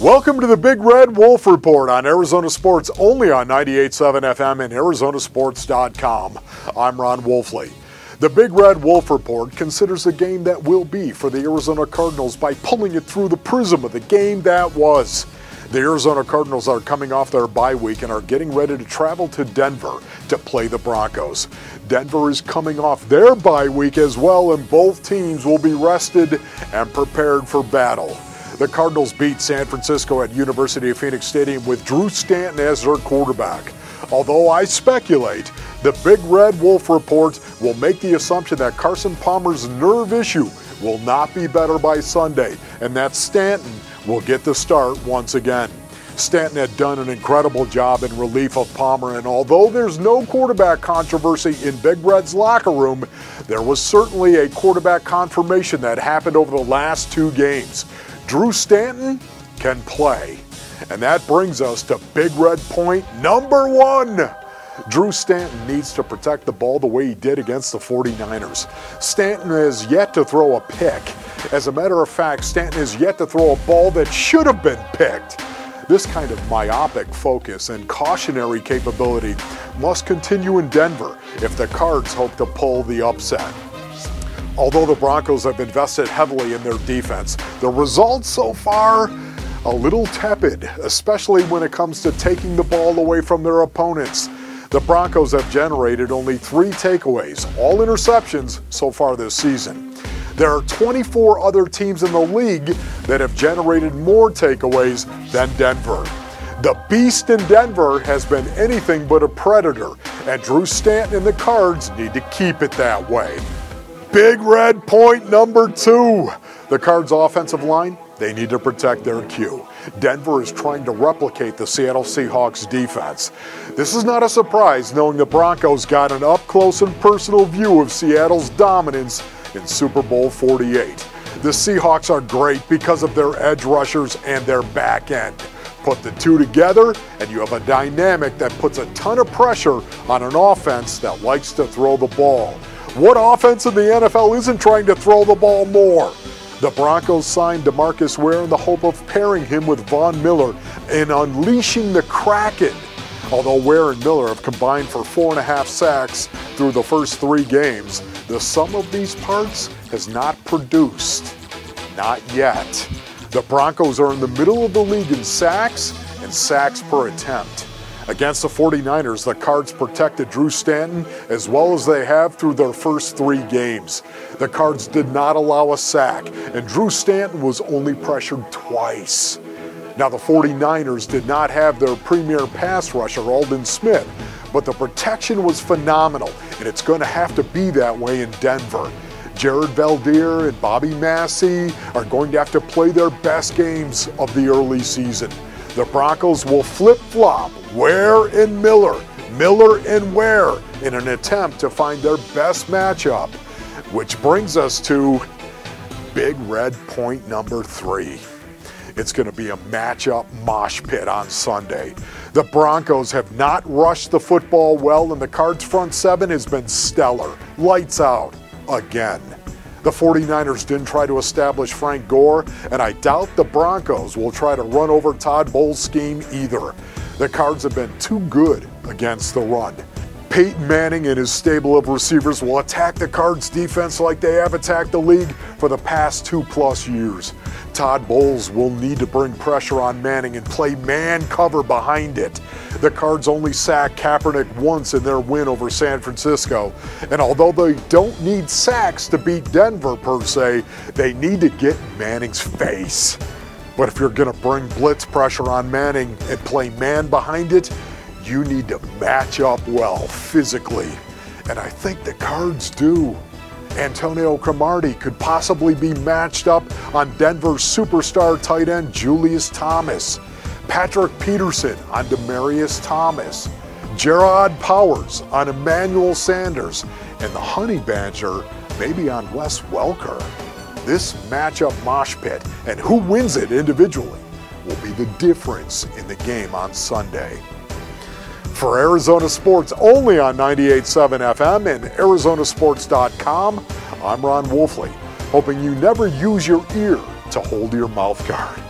Welcome to the Big Red Wolf Report on Arizona Sports, only on 98.7 FM and ArizonaSports.com. I'm Ron Wolfley. The Big Red Wolf Report considers the game that will be for the Arizona Cardinals by pulling it through the prism of the game that was. The Arizona Cardinals are coming off their bye week and are getting ready to travel to Denver to play the Broncos. Denver is coming off their bye week as well, and both teams will be rested and prepared for battle. The Cardinals beat San Francisco at University of Phoenix Stadium with Drew Stanton as their quarterback. Although I speculate, the Big Red Wolf Report will make the assumption that Carson Palmer's nerve issue will not be better by Sunday, and that Stanton will get the start once again. Stanton had done an incredible job in relief of Palmer, and although there's no quarterback controversy in Big Red's locker room, there was certainly a quarterback confirmation that happened over the last two games. Drew Stanton can play. And that brings us to Big Red point number one. Drew Stanton needs to protect the ball the way he did against the 49ers. Stanton has yet to throw a pick. As a matter of fact, Stanton has yet to throw a ball that should have been picked. This kind of myopic focus and cautionary capability must continue in Denver if the Cards hope to pull the upset. Although the Broncos have invested heavily in their defense, the results so far a little tepid, especially when it comes to taking the ball away from their opponents. The Broncos have generated only 3 takeaways, all interceptions so far this season. There are 24 other teams in the league that have generated more takeaways than Denver. The beast in Denver has been anything but a predator, and Drew Stanton and the Cards need to keep it that way. Big Red point number two. The Cards' offensive line, they need to protect their Q. Denver is trying to replicate the Seattle Seahawks defense. This is not a surprise, knowing the Broncos got an up-close and personal view of Seattle's dominance in Super Bowl 48. The Seahawks are great because of their edge rushers and their back end. Put the two together, and you have a dynamic that puts a ton of pressure on an offense that likes to throw the ball. What offense in the NFL isn't trying to throw the ball more? The Broncos signed DeMarcus Ware in the hope of pairing him with Von Miller and unleashing the Kraken. Although Ware and Miller have combined for 4.5 sacks through the first 3 games, the sum of these parts has not produced. Not yet. The Broncos are in the middle of the league in sacks and sacks per attempt. Against the 49ers, the Cards protected Drew Stanton as well as they have through their first 3 games. The Cards did not allow a sack, and Drew Stanton was only pressured twice. Now, the 49ers did not have their premier pass rusher, Aldon Smith, but the protection was phenomenal, and it's going to have to be that way in Denver. Jared Valdir and Bobby Massey are going to have to play their best games of the early season. The Broncos will flip-flop Ware and Miller, Miller and Ware in an attempt to find their best matchup, which brings us to Big Red point number 3. It's going to be a matchup mosh pit on Sunday. The Broncos have not rushed the football well, and the Cards' front 7 has been stellar. Lights out again. The 49ers didn't try to establish Frank Gore, and I doubt the Broncos will try to run over Todd Bowles' scheme either. The Cards have been too good against the run. Peyton Manning and his stable of receivers will attack the Cards' defense like they have attacked the league for the past 2+ years. Todd Bowles will need to bring pressure on Manning and play man cover behind it. The Cards only sacked Kaepernick once in their win over San Francisco, and although they don't need sacks to beat Denver per se, they need to get Manning's face. But if you're going to bring blitz pressure on Manning and play man behind it, you need to match up well physically, and I think the Cards do. Antonio Cromartie could possibly be matched up on Denver's superstar tight end Julius Thomas, Patrick Peterson on Demaryius Thomas, Gerard Powers on Emmanuel Sanders, and the Honey Badger maybe on Wes Welker. This matchup mosh pit and who wins it individually will be the difference in the game on Sunday. For Arizona Sports, only on 98.7 FM and ArizonaSports.com, I'm Ron Wolfley, hoping you never use your ear to hold your mouth guard.